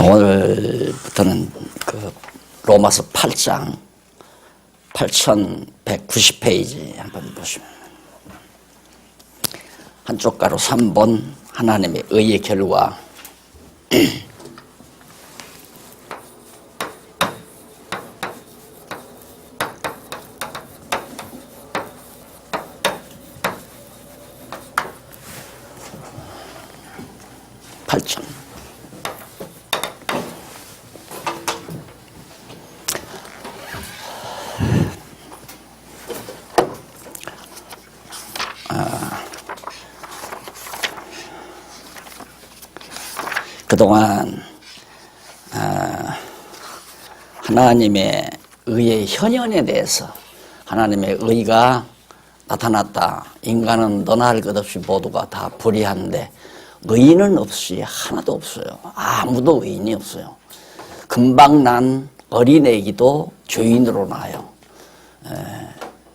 오늘부터는 그 로마서 8장 8190페이지 한번 보시면 한쪽 가로 3번 하나님의 의의 결과. 그동안 하나님의 의의 현현에 대해서 하나님의 의가 나타났다. 인간은 너나 할 것 없이 모두가 다 불의한데 의인은 없이 하나도 없어요. 아무도 의인이 없어요. 금방 난 어린애기도 죄인으로 나요.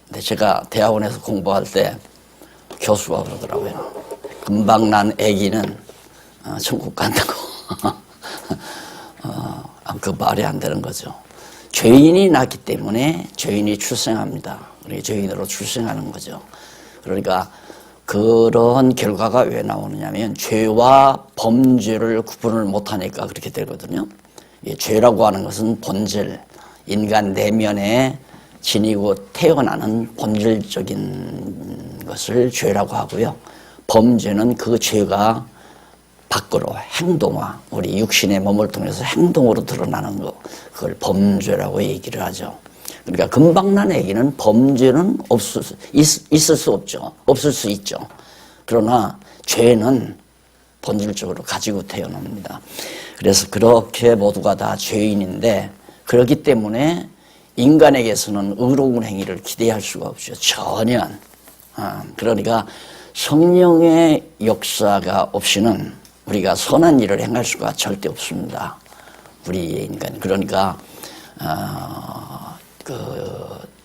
근데 제가 대학원에서 공부할 때 교수가 그러더라고요. 금방 난 애기는 천국 간다고. 그 말이 안 되는 거죠. 죄인이 낳기 때문에 죄인이 출생합니다. 우리 죄인으로 출생하는 거죠. 그러니까 그런 결과가 왜 나오느냐면 죄와 범죄를 구분을 못하니까 그렇게 되거든요. 죄라고 하는 것은 본질, 인간 내면에 지니고 태어나는 본질적인 것을 죄라고 하고요. 범죄는 그 죄가 밖으로 행동화, 우리 육신의 몸을 통해서 행동으로 드러나는 거, 그걸 범죄라고 얘기를 하죠. 그러니까 금방 난 애기는 범죄는 있을 수 없죠. 없을 수 있죠. 그러나 죄는 본질적으로 가지고 태어납니다. 그래서 그렇게 모두가 다 죄인인데, 그렇기 때문에 인간에게서는 의로운 행위를 기대할 수가 없죠. 전혀. 그러니까 성령의 역사가 없이는 우리가 선한 일을 행할 수가 절대 없습니다. 우리의 인간. 그러니까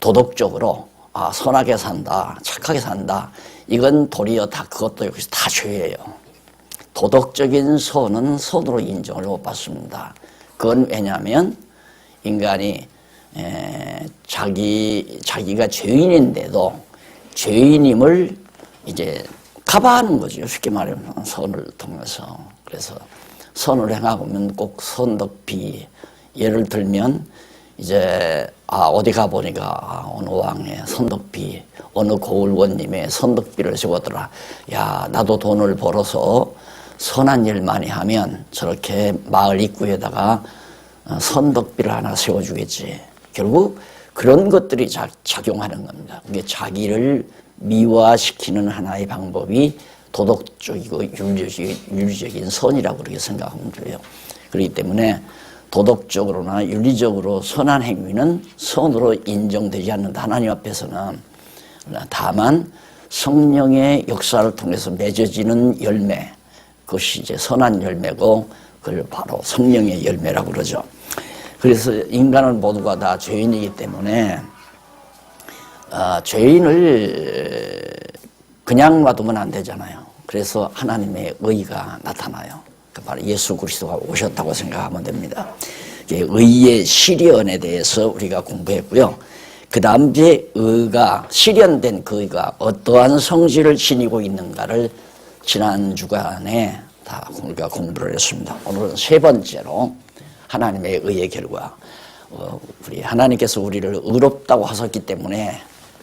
도덕적으로 선하게 산다, 착하게 산다. 이건 도리어 다 그것도 역시 다 죄예요. 도덕적인 선은 선으로 인정을 못 받습니다. 그건 왜냐하면 인간이 자기가 죄인인데도 죄인임을 이제 커버하는 거죠. 쉽게 말하면 선을 통해서. 그래서 선을 행하면 꼭 선덕비. 예를 들면 이제 어디 가보니까 어느 왕의 선덕비, 어느 고을원님의 선덕비를 세웠더라. 야, 나도 돈을 벌어서 선한 일 많이 하면 저렇게 마을 입구에다가 선덕비를 하나 세워주겠지. 결국 그런 것들이 작용하는 겁니다. 그게 자기를 미화시키는 하나의 방법이 도덕적이고 윤리적인 선이라고 그렇게 생각하면 돼요. 그렇기 때문에 도덕적으로나 윤리적으로 선한 행위는 선으로 인정되지 않는다. 하나님 앞에서는. 다만 성령의 역사를 통해서 맺어지는 열매, 그것이 이제 선한 열매고 그걸 바로 성령의 열매라고 그러죠. 그래서 인간은 모두가 다 죄인이기 때문에 죄인을 그냥 놔두면 안 되잖아요. 그래서 하나님의 의가 나타나요. 바로 예수 그리스도가 오셨다고 생각하면 됩니다. 의의 실현에 대해서 우리가 공부했고요. 그 다음 이제 의가 실현된 그 의가 어떠한 성질을 지니고 있는가를 지난 주간에 다 우리가 공부를 했습니다. 오늘은 세 번째로 하나님의 의의 결과. 우리 하나님께서 우리를 의롭다고 하셨기 때문에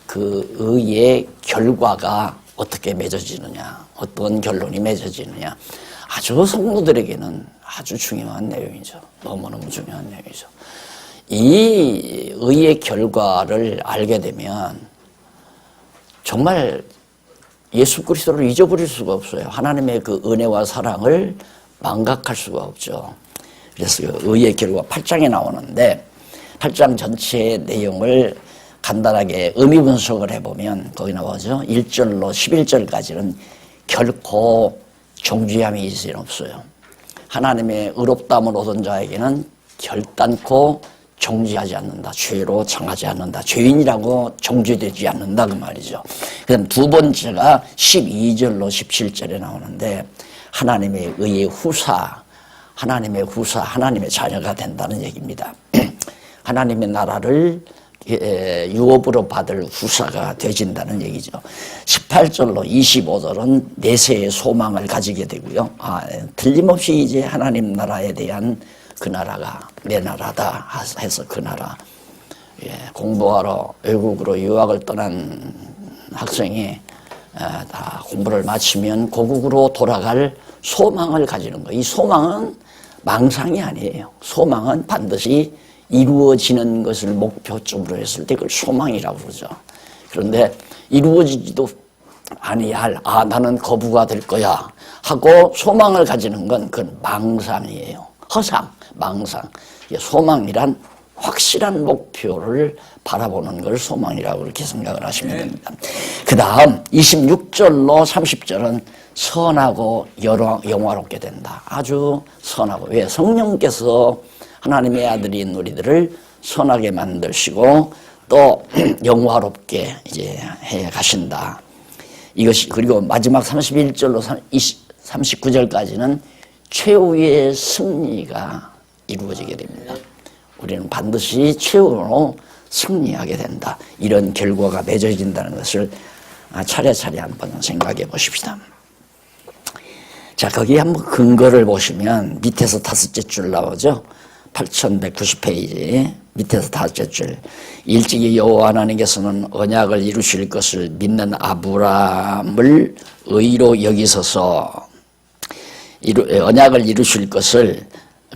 그 의의 결과가 어떻게 맺어지느냐, 어떤 결론이 맺어지느냐, 아주 성도들에게는 아주 중요한 내용이죠. 너무너무 중요한 내용이죠. 이 의의 결과를 알게 되면 정말 예수 그리스도를 잊어버릴 수가 없어요. 하나님의 그 은혜와 사랑을 망각할 수가 없죠. 그래서 그 의의 결과 8장에 나오는데 8장 전체의 내용을 간단하게 의미 분석을 해보면 거기 나오죠. 1절로 11절까지는 결코 정죄함이 있을 수는 없어요. 하나님의 의롭다함을 얻은 자에게는 결단코 정죄하지 않는다. 죄로 정하지 않는다. 죄인이라고 정죄되지 않는다 그 말이죠. 그다음 두 번째가 12절로 17절에 나오는데 하나님의 의의 후사, 하나님의 후사, 하나님의 자녀가 된다는 얘기입니다. 하나님의 나라를 유업으로 받을 후사가 되진다는 얘기죠. 18절로 25절은 내세의 소망을 가지게 되고요. 틀림없이 이제 하나님 나라에 대한 그 나라가 내 나라다 해서 그 나라, 공부하러 외국으로 유학을 떠난 학생이 다 공부를 마치면 고국으로 돌아갈 소망을 가지는 거예요. 이 소망은 망상이 아니에요. 소망은 반드시 이루어지는 것을 목표점으로 했을 때 그걸 소망이라고 그러죠. 그런데 이루어지지도 아니할, 나는 거부가 될 거야 하고 소망을 가지는 건 그건 망상이에요. 허상, 망상. 소망이란 확실한 목표를 바라보는 걸 소망이라고 그렇게 생각을 하시면 됩니다. 그 다음 26절로 30절은 선하고 영화롭게 된다. 아주 선하고. 왜? 성령께서 하나님의 아들인 우리들을 선하게 만드시고 또 영화롭게 이제 해 가신다. 이것이, 그리고 마지막 31절로 39절까지는 최후의 승리가 이루어지게 됩니다. 우리는 반드시 최후로 승리하게 된다. 이런 결과가 맺어진다는 것을 차례차례 한번 생각해 보십시다. 자, 거기 한번 근거를 보시면 밑에서 5째 줄 나오죠. 8190페이지 밑에서 5째 줄. 일찍이 여호와 하나님께서는 언약을 이루실 것을 믿는 아브라함을 의로 여기소서. 언약을 이루실 것을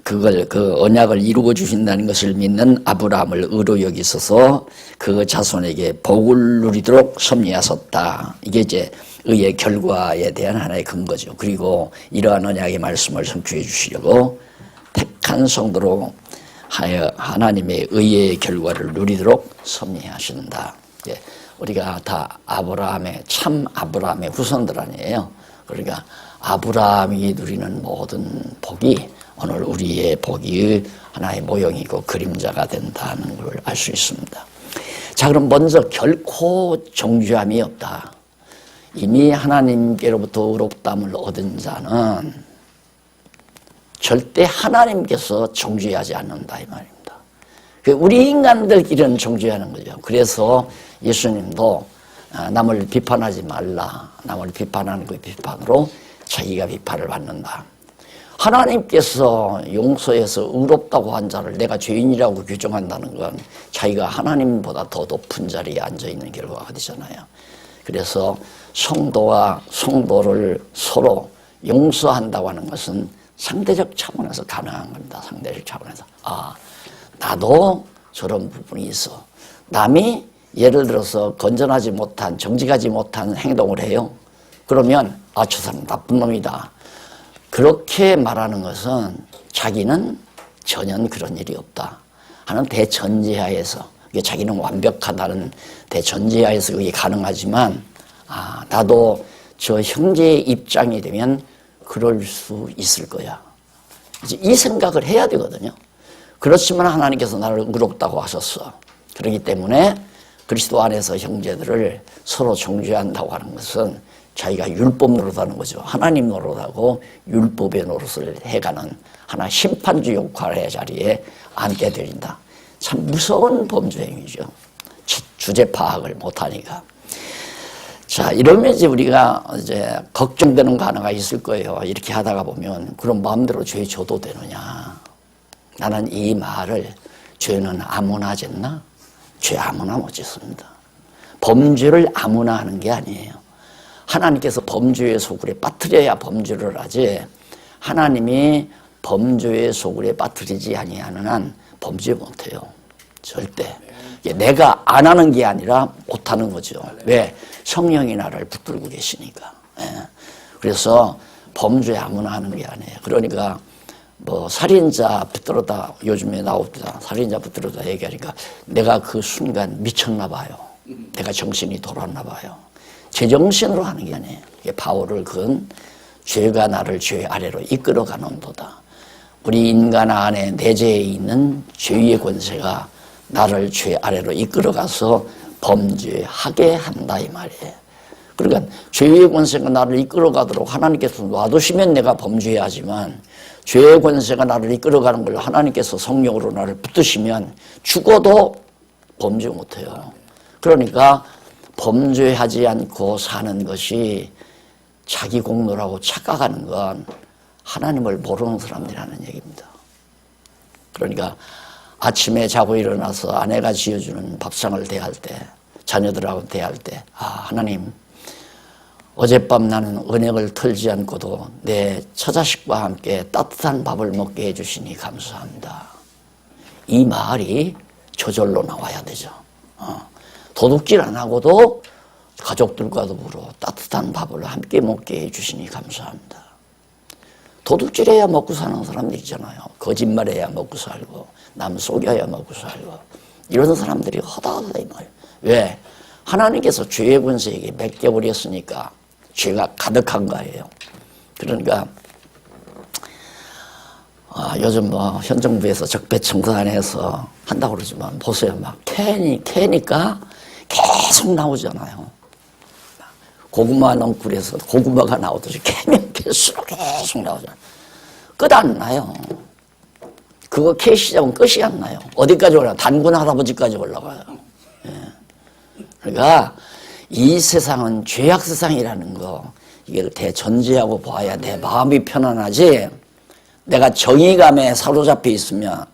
그 언약을 이루어 주신다는 것을 믿는 아브라함을 의로 여기소서 그 자손에게 복을 누리도록 섭리하셨다. 이게 이제 의의 결과에 대한 하나의 근거죠. 그리고 이러한 언약의 말씀을 성취해 주시려고 택한 성도로 하여 하나님의 의의 결과를 누리도록 섭리하신다. 우리가 다 참 아브라함의 후손들 아니에요. 그러니까 아브라함이 누리는 모든 복이 오늘 우리의 복이 하나의 모형이고 그림자가 된다는 걸 알 수 있습니다. 자, 그럼 먼저 결코 정죄함이 없다. 이미 하나님께로부터 의롭다함을 얻은 자는 절대 하나님께서 정죄하지 않는다 이 말입니다. 우리 인간들끼리는 정죄하는 거죠. 그래서 예수님도 남을 비판하지 말라. 남을 비판하는 그 비판으로 자기가 비판을 받는다. 하나님께서 용서해서 의롭다고 한 자를 내가 죄인이라고 규정한다는 건 자기가 하나님보다 더 높은 자리에 앉아있는 결과가 되잖아요. 그래서 성도와 성도를 서로 용서한다고 하는 것은 상대적 차원에서 가능한 겁니다. 상대적 차원에서. 나도 저런 부분이 있어. 남이 예를 들어서 건전하지 못한, 정직하지 못한 행동을 해요. 그러면 저 사람 나쁜 놈이다. 그렇게 말하는 것은 자기는 전혀 그런 일이 없다 하는 대전제하에서, 자기는 완벽하다는 대전제하에서 그게 가능하지만 나도 저 형제의 입장이 되면 그럴 수 있을 거야. 이제 이 생각을 해야 되거든요. 그렇지만 하나님께서 나를 의롭다고 하셨어. 그렇기 때문에 그리스도 안에서 형제들을 서로 정죄한다고 하는 것은 자기가 율법 노릇하는 거죠. 하나님 노릇하고 율법의 노릇을 해가는 하나 심판주 역할의 자리에 앉게 되린다. 참 무서운 범죄 행위죠. 주제 파악을 못하니까. 자, 이러면 이제 우리가 이제 걱정되는 거 하나가 있을 거예요. 이렇게 하다가 보면 그럼 마음대로 죄 줘도 되느냐. 나는 이 말을 죄는 아무나 짓나? 죄 아무나 못 짓습니다. 범죄를 아무나 하는 게 아니에요. 하나님께서 범죄의 소굴에 빠뜨려야 범죄를 하지, 하나님이 범죄의 소굴에 빠뜨리지 아니하는 한 범죄 못해요. 절대. 내가 안 하는 게 아니라 못하는 거죠. 왜? 성령이 나를 붙들고 계시니까. 그래서 범죄 아무나 하는 게 아니에요. 그러니까 살인자 붙들었다, 요즘에 나옵니다. 살인자 붙들었다 얘기하니까 내가 그 순간 미쳤나 봐요. 내가 정신이 돌았나 봐요. 제정신으로 하는 게 아니에요. 바울을 그은 죄가 나를 죄 아래로 이끌어가는도다. 우리 인간 안에 내재해 있는 죄의 권세가 나를 죄 아래로 이끌어가서 범죄하게 한다 이 말이에요. 그러니까 죄의 권세가 나를 이끌어가도록 하나님께서 놔두시면 내가 범죄해야 하지만 죄의 권세가 나를 이끌어가는 걸 하나님께서 성령으로 나를 붙드시면 죽어도 범죄 못해요. 그러니까 범죄하지 않고 사는 것이 자기 공로라고 착각하는 건 하나님을 모르는 사람들이라는 얘기입니다. 그러니까 아침에 자고 일어나서 아내가 지어주는 밥상을 대할 때, 자녀들하고 대할 때, 하나님, 어젯밤 나는 언약을 털지 않고도 내 처자식과 함께 따뜻한 밥을 먹게 해주시니 감사합니다. 이 말이 저절로 나와야 되죠. 도둑질 안 하고도 가족들과 더불어 따뜻한 밥을 함께 먹게 해주시니 감사합니다. 도둑질해야 먹고 사는 사람들 있잖아요. 거짓말해야 먹고 살고 남 속여야 먹고 살고 이런 사람들이 허다하다 이 말이에요. 왜? 하나님께서 죄의 권세에게 맡겨버렸으니까 죄가 가득한 거예요. 그러니까 요즘 현 정부에서 적폐청산해서 한다고 그러지만 보세요. 막 캐니까 계속 나오잖아요. 고구마 넝쿨에서 고구마가 나오듯이 캐면 캘수록 계속 나오잖아요. 끝 안 나요. 그거 캐 시작은 끝이 안 나요. 어디까지 올라가요? 단군 할아버지까지 올라가요. 예. 그러니까 이 세상은 죄악 세상이라는 거 이걸 대전제하고 봐야 내 마음이 편안하지. 내가 정의감에 사로잡혀 있으면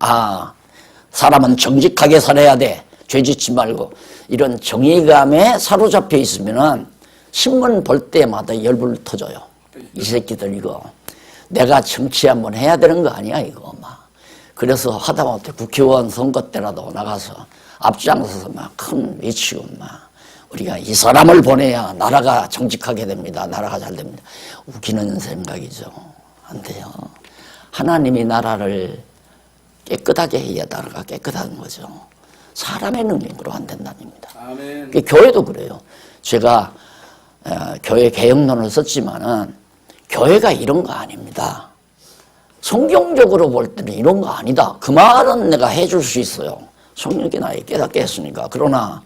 사람은 정직하게 살아야 돼. 죄 짓지 말고 이런 정의감에 사로잡혀 있으면은 신문 볼 때마다 열불 터져요. 이 새끼들 이거 내가 정치 한번 해야 되는 거 아니야 이거 막. 그래서 하다못해 국회의원 선거 때라도 나가서 앞장서서 막 큰 외치고 막 우리가 이 사람을 보내야 나라가 정직하게 됩니다. 나라가 잘 됩니다. 웃기는 생각이죠. 안 돼요. 하나님이 나라를 깨끗하게 해야 나라가 깨끗한 거죠. 사람의 능력으로 안 된다는 겁니다. 아멘. 교회도 그래요. 제가 교회 개혁론을 썼지만은 교회가 이런 거 아닙니다. 성경적으로 볼 때는 이런 거 아니다. 그 말은 내가 해줄 수 있어요. 성령이 나에게 깨닫게 했으니까. 그러나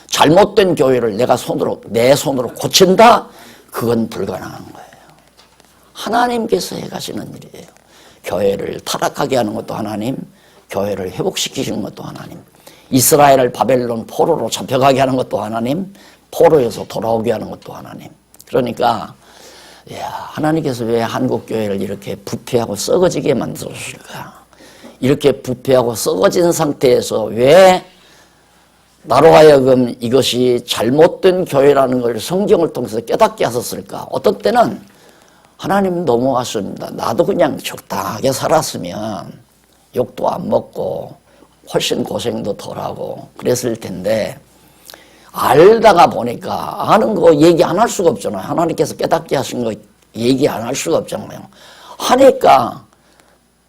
잘못된 교회를 내 손으로 고친다? 그건 불가능한 거예요. 하나님께서 해가시는 일이에요. 교회를 타락하게 하는 것도 하나님, 교회를 회복시키시는 것도 하나님, 이스라엘을 바벨론 포로로 잡혀가게 하는 것도 하나님, 포로에서 돌아오게 하는 것도 하나님. 그러니까 하나님께서 왜 한국교회를 이렇게 부패하고 썩어지게 만들었을까? 이렇게 부패하고 썩어진 상태에서 왜 나로 하여금 이것이 잘못된 교회라는 걸 성경을 통해서 깨닫게 하셨을까? 어떤 때는 하나님 넘어갔습니다. 나도 그냥 적당하게 살았으면 욕도 안 먹고 훨씬 고생도 덜하고 그랬을 텐데 알다가 보니까 아는 거 얘기 안 할 수가 없잖아요. 하나님께서 깨닫게 하신 거 얘기 안 할 수가 없잖아요. 하니까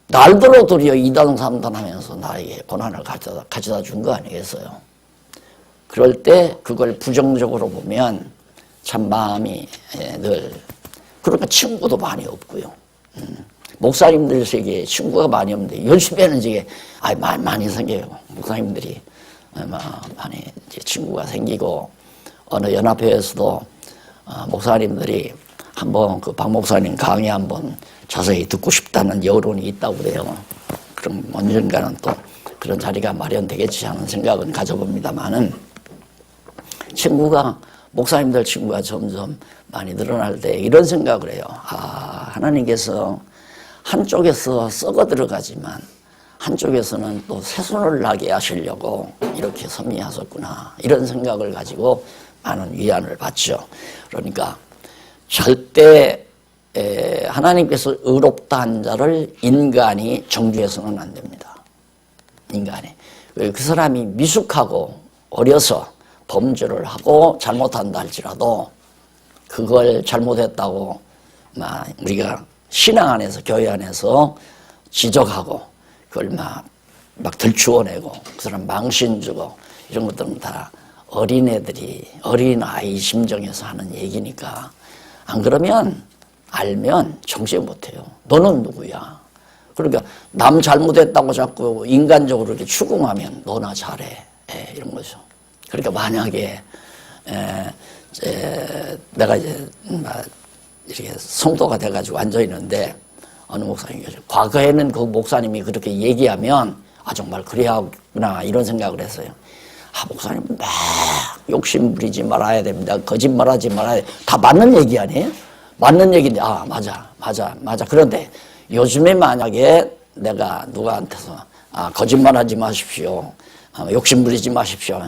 날들어 도리어 2단 3단 하면서 나에게 고난을 가져다 준 거 아니겠어요? 그럴 때 그걸 부정적으로 보면 참 마음이 늘 그러니까 친구도 많이 없고요. 목사님들 세계에 친구가 많이 없는데 요즘에는 이게 많이 생겨요. 목사님들이 많이 이제 친구가 생기고 어느 연합회에서도 목사님들이 한번 그 박 목사님 강의 한번 자세히 듣고 싶다는 여론이 있다고 그래요. 그럼 언젠가는 또 그런 자리가 마련되겠지 하는 생각은 가져봅니다만은 목사님들 친구가 점점 많이 늘어날 때 이런 생각을 해요. 하나님께서 한쪽에서 썩어 들어가지만 한쪽에서는 또 새손을 나게 하시려고 이렇게 섭리하셨구나. 이런 생각을 가지고 많은 위안을 받죠. 그러니까 절대 하나님께서 의롭다 한 자를 인간이 정죄해서는 안 됩니다. 인간이. 그 사람이 미숙하고 어려서 범죄를 하고 잘못한다 할지라도 그걸 잘못했다고 우리가 신앙 안에서 교회 안에서 지적하고 그걸 막 들추어내고 그 사람 망신 주고 이런 것들은 다 어린아이 심정에서 하는 얘기니까 안 그러면 알면 정죄 못해요. 너는 누구야? 그러니까 남 잘못했다고 자꾸 인간적으로 이렇게 추궁하면 너나 잘해. 이런 거죠. 그러니까 만약에 내가 이제 이렇게 성도가 돼가지고 앉아 있는데 어느 목사님이 계셔. 과거에는 그 목사님이 그렇게 얘기하면 정말 그래야 하구나 이런 생각을 했어요. 목사님 막 욕심 부리지 말아야 됩니다. 거짓말하지 말아야 돼. 다 맞는 얘기 아니에요? 맞는 얘기인데 맞아. 그런데 요즘에 만약에 내가 누구한테서 거짓말하지 마십시오. 욕심 부리지 마십시오.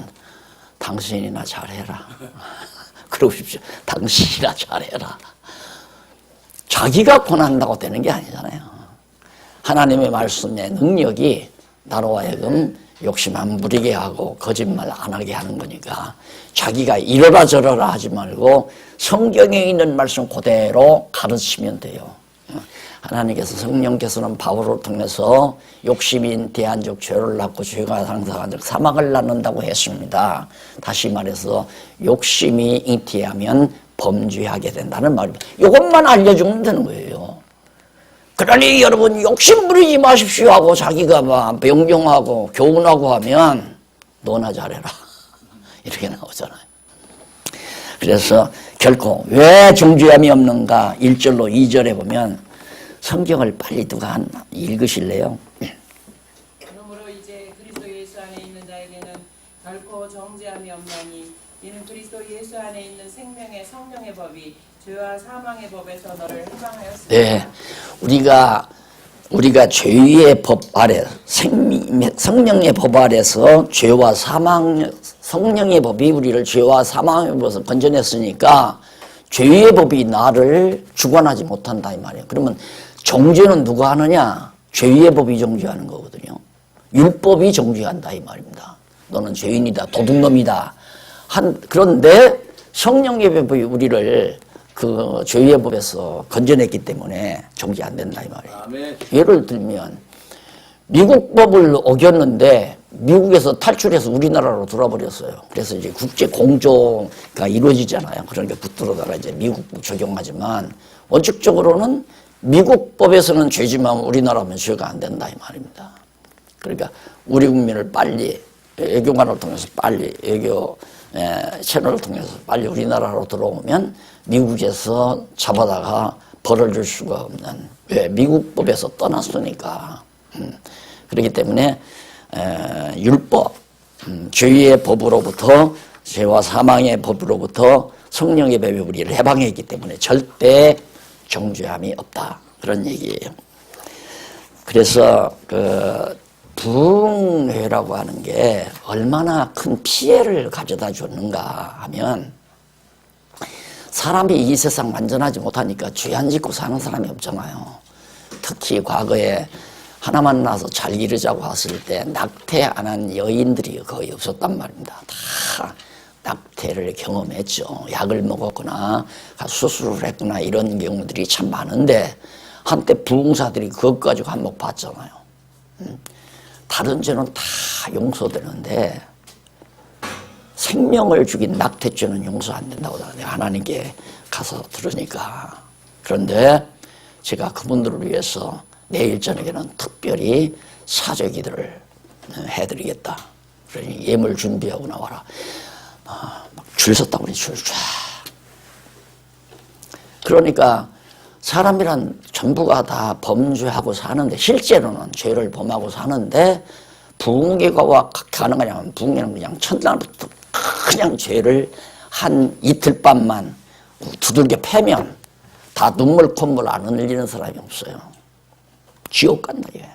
당신이나 잘해라. 그러고 싶죠. 당신이나 잘해라. 자기가 권한다고 되는 게 아니잖아요. 하나님의 말씀의 능력이 나로 하여금 욕심 안 부리게 하고 거짓말 안 하게 하는 거니까 자기가 이러라 저러라 하지 말고 성경에 있는 말씀 그대로 가르치면 돼요. 하나님께서 성령께서는 바울을 통해서 욕심이 잉태한 즉 죄를 낳고 죄가 상상한 즉 사망을 낳는다고 했습니다. 다시 말해서 욕심이 잉태하면 범죄하게 된다는 말입니다. 이것만 알려주면 되는 거예요. 그러니 여러분 욕심 부리지 마십시오 하고 자기가 막 명령하고 교훈하고 하면 너나 잘해라 이렇게 나오잖아요. 그래서 결코 왜 정죄함이 없는가 1절로 2절에 보면 성경을 빨리 누가 읽으실래요? 그러므로 이제 그리스도 예수 안에 있는 자에게는 결코 정죄함이 없나니 이는 그리스도 예수 안에 있는 생명의 성령의 법이 죄와 사망의 법에서 너를 해방하였습니다. 네, 우리가 죄의 법 아래 성령의 법 아래서 죄와 사망 성령의 법이 우리를 죄와 사망의 법에서 건져냈으니까 죄의 법이 나를 주관하지 못한다 이 말이에요. 그러면 정죄는 누가 하느냐? 죄의 법이 정죄하는 거거든요. 율법이 정죄한다 이 말입니다. 너는 죄인이다, 도둑놈이다. 그런데 성령의 법이 우리를 그 죄의 법에서 건져냈기 때문에 정죄 안 된다 이 말이에요. 아멘. 예를 들면 미국 법을 어겼는데 미국에서 탈출해서 우리나라로 들어버렸어요. 그래서 이제 국제 공조가 이루어지잖아요. 그러니까 붙들어다가 이제 미국 법 적용하지만 원칙적으로는 미국 법에서는 죄지만 우리나라면 죄가 안 된다 이 말입니다. 그러니까 우리 국민을 빨리 외교관을 통해서 빨리 외교 채널을 통해서 빨리 우리나라로 들어오면 미국에서 잡아다가 벌을 줄 수가 없는 왜 미국 법에서 떠났으니까 그렇기 때문에 율법 죄의 법으로부터 죄와 사망의 법으로부터 성령의 법이 우리를 해방했기 때문에 절대 정죄함이 없다 그런 얘기예요. 그래서 그 부흥회라고 하는 게 얼마나 큰 피해를 가져다 줬는가 하면 사람이 이 세상 완전하지 못하니까 죄 안 짓고 사는 사람이 없잖아요. 특히 과거에 하나 만나서 잘 이루자고 했을 때 낙태 안 한 여인들이 거의 없었단 말입니다. 다 낙태를 경험했죠. 약을 먹었거나 수술을 했거나 이런 경우들이 참 많은데 한때 부흥사들이 그것 가지고 한몫 봤잖아요. 다른 죄는 다 용서되는데 생명을 죽인 낙태죄는 용서 안 된다고 하나님께 가서 들으니까. 그런데 제가 그분들을 위해서 내일 저녁에는 특별히 사죄 기도를 해드리겠다. 그러니 예물 준비하고 나와라. 막 줄 섰다고 그러니 줄 쫙. 그러니까 사람이란 전부가 다 범죄하고 사는데 실제로는 죄를 범하고 사는데 부흥회가 가능하냐면 부흥회는 그냥 첫날부터 그냥 죄를 한 이틀 밤만 두들겨 패면 다 눈물 콧물 안 흘리는 사람이 없어요. 지옥 간다 이게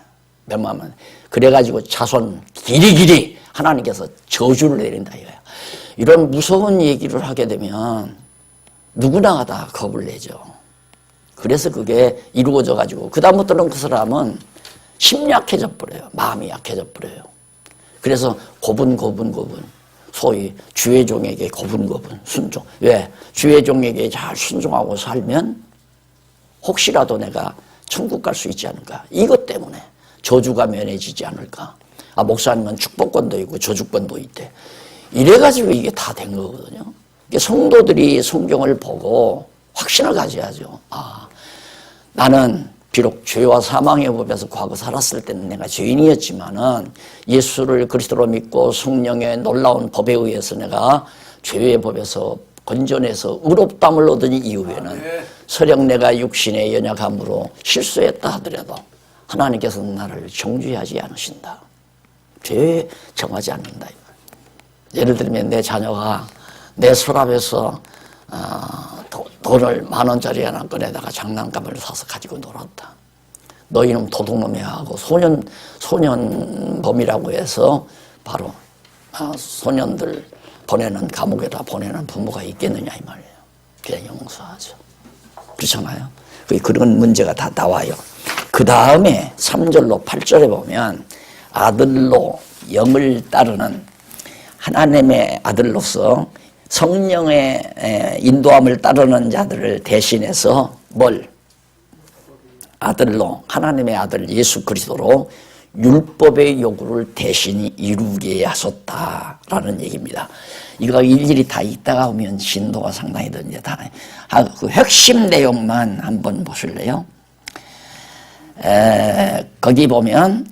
멸망하면. 그래가지고 자손 길이길이 하나님께서 저주를 내린다 이거예요. 이런 무서운 얘기를 하게 되면 누구나 다 겁을 내죠. 그래서 그게 이루어져 가지고 그다음부터는 그 사람은 심리 약해져 버려요. 마음이 약해져 버려요. 그래서 고분 소위 주의 종에게 고분 순종. 왜? 주의 종에게 잘 순종하고 살면 혹시라도 내가 천국 갈 수 있지 않을까. 이것 때문에 저주가 면해지지 않을까. 목사님은 축복권도 있고 저주권도 있대. 이래가지고 이게 다 된 거거든요. 성도들이 성경을 보고 확신을 가져야죠. 나는 비록 죄와 사망의 법에서 과거 살았을 때는 내가 죄인이었지만은 예수를 그리스도로 믿고 성령의 놀라운 법에 의해서 내가 죄의 법에서 건전해서 의롭다함을 얻은 이후에는 설령 내가 육신의 연약함으로 실수했다 하더라도 하나님께서는 나를 정죄하지 않으신다. 죄 정하지 않는다. 예를 들면 내 자녀가 내 서랍에서 돈을 10,000원짜리 하나 꺼내다가 장난감을 사서 가지고 놀았다. 너희는 도둑놈이야 하고 소년범이라고 해서 바로 소년들 감옥에다 보내는 부모가 있겠느냐 이 말이에요. 그냥 용서하죠. 그렇잖아요. 그런 문제가 다 나와요. 그 다음에 3절로 8절에 보면 아들로 영을 따르는 하나님의 아들로서 성령의 인도함을 따르는 자들을 대신해서 아들로 하나님의 아들 예수 그리스도로 율법의 요구를 대신히 이루게 하셨다라는 얘기입니다. 이거 일일이 다 읽다가 보면 진도가 상당히 드는데 그 핵심 내용만 한번 보실래요? 거기 보면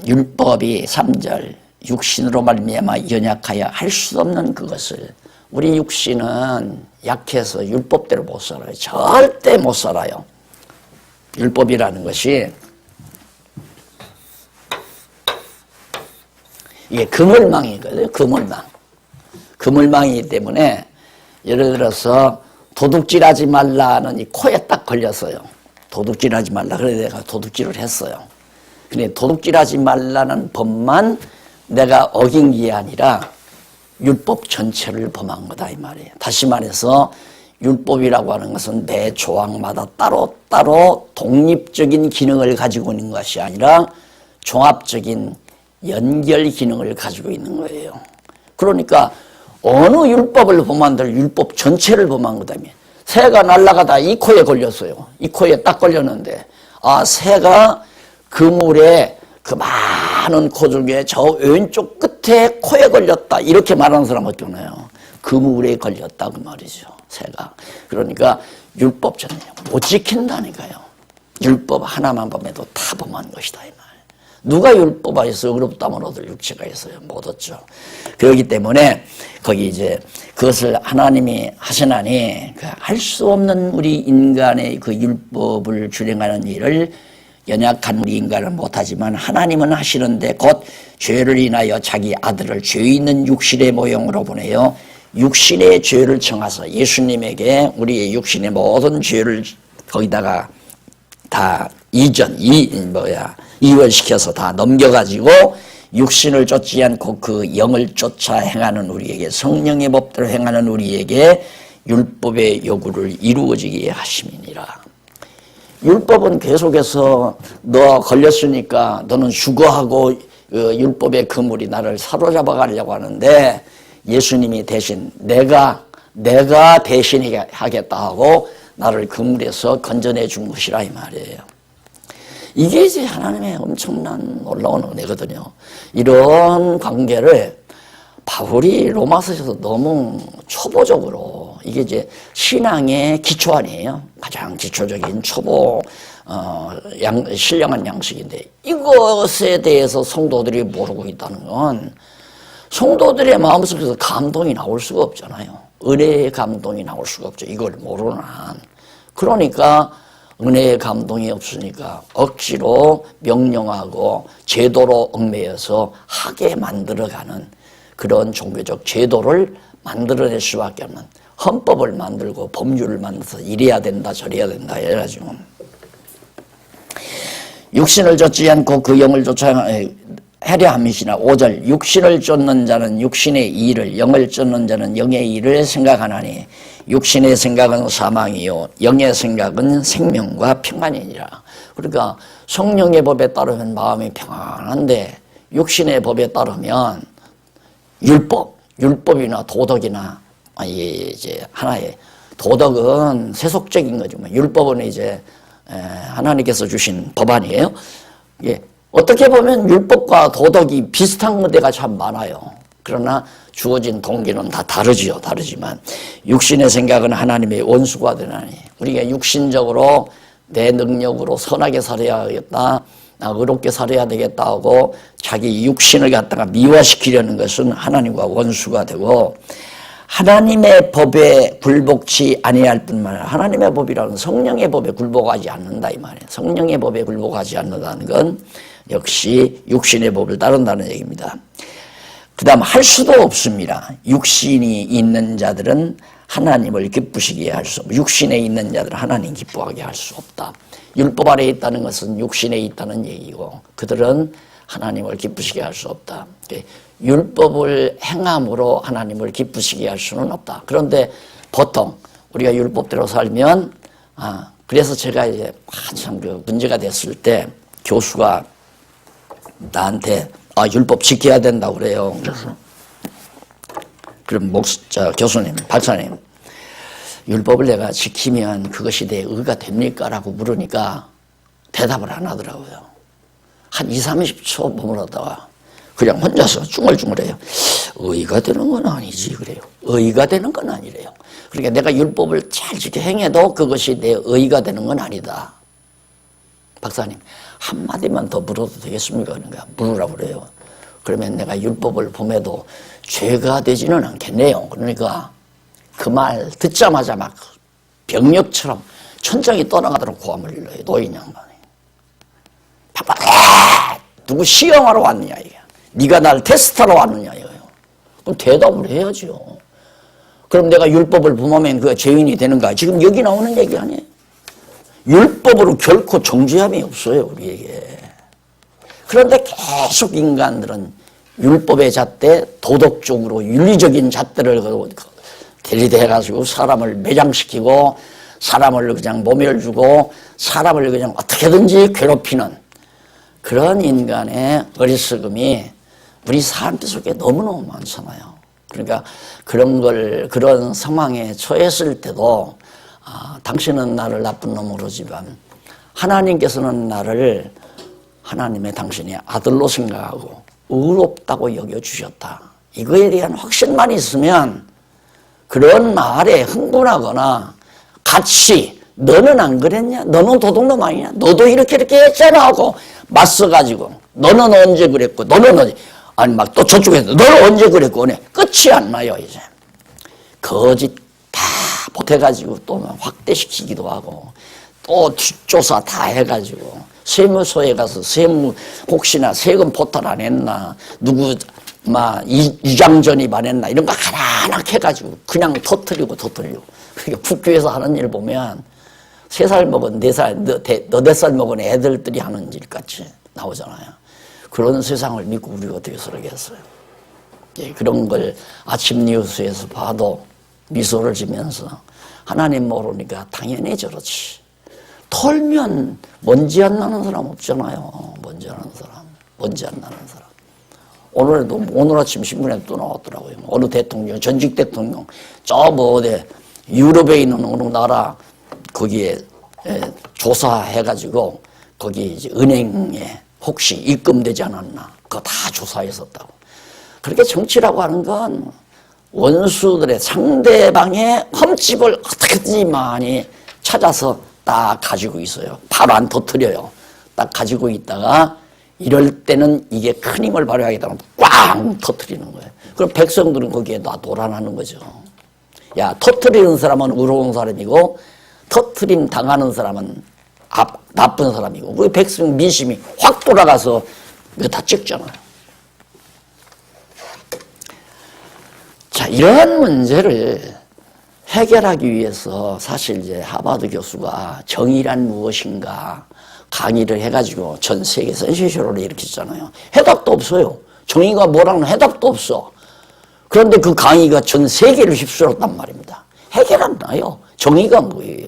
율법이 3절 육신으로 말미암아 연약하여 할 수 없는 그것을 우리 육신은 약해서 율법대로 못 살아요. 절대 못 살아요. 율법이라는 것이 이게 그물망이거든요. 그물망이기 때문에 예를 들어서 도둑질하지 말라는 이 코에 딱 걸렸어요. 도둑질하지 말라. 그래서 내가 도둑질을 했어요. 근데 도둑질하지 말라는 법만 내가 어긴 게 아니라 율법 전체를 범한 거다 이 말이에요. 다시 말해서 율법이라고 하는 것은 매 조항마다 따로따로 독립적인 기능을 가지고 있는 것이 아니라 종합적인 연결 기능을 가지고 있는 거예요. 그러니까 어느 율법을 범한들 율법 전체를 범한 거다며. 새가 날아가다 이 코에 걸렸어요. 이 코에 딱 걸렸는데 새가 그물에 그 많은 코 중에 저 왼쪽 끝에 코에 걸렸다 이렇게 말하는 사람 없잖아요. 그물에 걸렸다 그 말이죠. 새가. 그러니까 율법 전체 못 지킨다니까요. 율법 하나만 범해도 다 범한 것이다 이 말. 누가 율법 안에서 의롭다함을 얻을 육체가 있어요? 못 얻죠. 그렇기 때문에 거기 이제 그것을 하나님이 하시나니 할 수 없는 우리 인간의 그 율법을 준행하는 일을 연약한 우리 인간은 못하지만 하나님은 하시는데 곧 죄를 인하여 자기 아들을 죄 있는 육신의 모형으로 보내요. 육신의 죄를 청하사 예수님에게 우리의 육신의 모든 죄를 거기다가 다 이원시켜서 다 넘겨가지고 육신을 쫓지 않고 그 영을 쫓아 행하는 우리에게 성령의 법대로 행하는 우리에게 율법의 요구를 이루어지게 하심이니라. 율법은 계속해서 너 걸렸으니까 너는 죽어하고 율법의 그물이 나를 사로잡아 가려고 하는데 예수님이 대신 내가 대신하게 하겠다 하고 나를 그물에서 건져내 준 것이라 이 말이에요. 이게 이제 하나님의 엄청난 놀라운 은혜거든요. 이런 관계를 바울이 로마서에서 너무 초보적으로 이게 이제 신앙의 기초 아니에요. 가장 기초적인 초보 신령한 양식인데 이것에 대해서 성도들이 모르고 있다는 건 성도들의 마음속에서 감동이 나올 수가 없잖아요. 은혜의 감동이 나올 수가 없죠. 이걸 모르는 한. 그러니까 은혜의 감동이 없으니까 억지로 명령하고 제도로 얽매여서 하게 만들어가는 그런 종교적 제도를 만들어낼 수밖에 없는 헌법을 만들고 법률을 만들어서 이래야 된다 저래야 된다 해가지고 육신을 쫓지 않고 그 영을 쫓아 하려 함이시나 5절 육신을 쫓는 자는 육신의 일을 영을 쫓는 자는 영의 일을 생각하나니 육신의 생각은 사망이요 영의 생각은 생명과 평안이니라. 그러니까 성령의 법에 따르면 마음이 평안한데 육신의 법에 따르면 율법이나 도덕이나 이제 하나의 도덕은 세속적인 거지만 율법은 이제 하나님께서 주신 법안이에요. 예. 어떻게 보면 율법과 도덕이 비슷한 데가 참 많아요. 그러나 주어진 동기는 다 다르지만 육신의 생각은 하나님의 원수가 되나니 우리가 육신적으로 내 능력으로 선하게 살아야겠다, 의롭게 살아야 되겠다 하고 자기 육신을 갖다가 미화시키려는 것은 하나님과 원수가 되고 하나님의 법에 굴복치 아니할 뿐만 아니라 하나님의 법이라는 성령의 법에 굴복하지 않는다 이 말이에요. 성령의 법에 굴복하지 않는다는 건 역시 육신의 법을 따른다는 얘기입니다. 그 다음 할 수도 없습니다. 육신이 있는 자들은 하나님을 기쁘시게 할 수 없고 육신에 있는 자들은 하나님 기뻐하게 할 수 없다. 율법 아래에 있다는 것은 육신에 있다는 얘기고 그들은 하나님을 기쁘시게 할 수 없다. 율법을 행함으로 하나님을 기쁘시게 할 수는 없다. 그런데 보통 우리가 율법대로 살면 그래서 제가 이제 한참 그 문제가 됐을 때 교수가 나한테 율법 지켜야 된다고 그래요. 그래서 그럼 교수님, 박사님 율법을 내가 지키면 그것이 내 의가 됩니까? 라고 물으니까 대답을 안 하더라고요. 한 20-30초 머무르다가 그냥 혼자서 중얼중얼해요. 의가 되는 건 아니지 그래요. 의가 되는 건 아니래요. 그러니까 내가 율법을 잘 지켜 행해도 그것이 내 의가 되는 건 아니다. 박사님 한마디만 더 물어도 되겠습니까? 그러니까 물으라고 그래요. 그러면 내가 율법을 봄에도 죄가 되지는 않겠네요. 그러니까 그 말 듣자마자 막 병력처럼 천장이 떠나가도록 고함을 일러요. 노인 양반이. 누구 시험하러 왔느냐 이게. 네가 날 테스트하러 왔느냐 이거예요. 그럼 대답을 해야죠. 그럼 내가 율법을 범하면 그 죄인이 되는가? 지금 여기 나오는 얘기 아니에요. 율법으로 결코 정죄함이 없어요 우리에게. 그런데 계속 인간들은 율법의 잣대, 도덕적으로 윤리적인 잣대를 대리대해가지고 사람을 매장시키고 사람을 그냥 모멸주고 사람을 그냥 어떻게든지 괴롭히는 그런 인간의 어리석음이 우리 삶 속에 너무너무 많잖아요. 그러니까 그런 상황에 처했을 때도 당신은 나를 나쁜 놈으로 지만 하나님께서는 나를 하나님의 당신의 아들로 생각하고 의롭다고 여겨주셨다. 이거에 대한 확신만 있으면 그런 말에 흥분하거나 같이 너는 안 그랬냐? 너는 도둑놈 아니냐? 너도 이렇게 했잖아 하고 맞서가지고 너는 언제 그랬고 너는 언제 아니 막 또 저쪽에서 너는 언제 그랬고 끝이 안 나요 이제. 거짓 다 보태가지고 또 확대시키기도 하고 또 뒷조사 다 해가지고 세무서에 가서 혹시나 세금 포탈 안 했나 누구 이장전입 안 했나 이런 거 하나하나 해가지고 그냥 터뜨리고 그러니까 북교에서 하는 일 보면 3살 먹은 4살 너댓 살 먹은 애들들이 하는 일 같이 나오잖아요. 그런 세상을 믿고 우리가 어떻게 살겠어요. 그런 걸 아침 뉴스에서 봐도 미소를 지면서 하나님 모르니까 당연히 저렇지. 털면 먼지 안 나는 사람 없잖아요. 먼지 안 나는 사람. 오늘 아침 신문에 또 나왔더라고요. 어느 대통령, 전직 대통령, 어디 유럽에 있는 어느 나라 거기에 조사해가지고 거기 이제 은행에 혹시 입금되지 않았나 그거 다 조사했었다고. 그렇게 정치라고 하는 건 원수들의 상대방의 흠집을 어떻게든지 많이 찾아서 딱 가지고 있어요. 바로 안 터뜨려요. 딱 가지고 있다가 이럴 때는 이게 큰 힘을 발휘하겠다면 꽝 터뜨리는 거예요. 그럼 백성들은 거기에 놀아나는 거죠. 야, 터뜨리는 사람은 의로운 사람이고 터뜨림 당하는 사람은 나쁜 사람이고 그 백성 민심이 확 돌아가서 이거 다 찍잖아요. 자, 이러한 문제를 해결하기 위해서 사실 이제 하버드 교수가 정의란 무엇인가 강의를 해가지고 전 세계 센세이션을 일으켰잖아요. 해답도 없어요. 정의가 뭐라는 해답도 없어. 그런데 그 강의가 전 세계를 휩쓸었단 말입니다. 해결 안 나요. 정의가 뭐예요?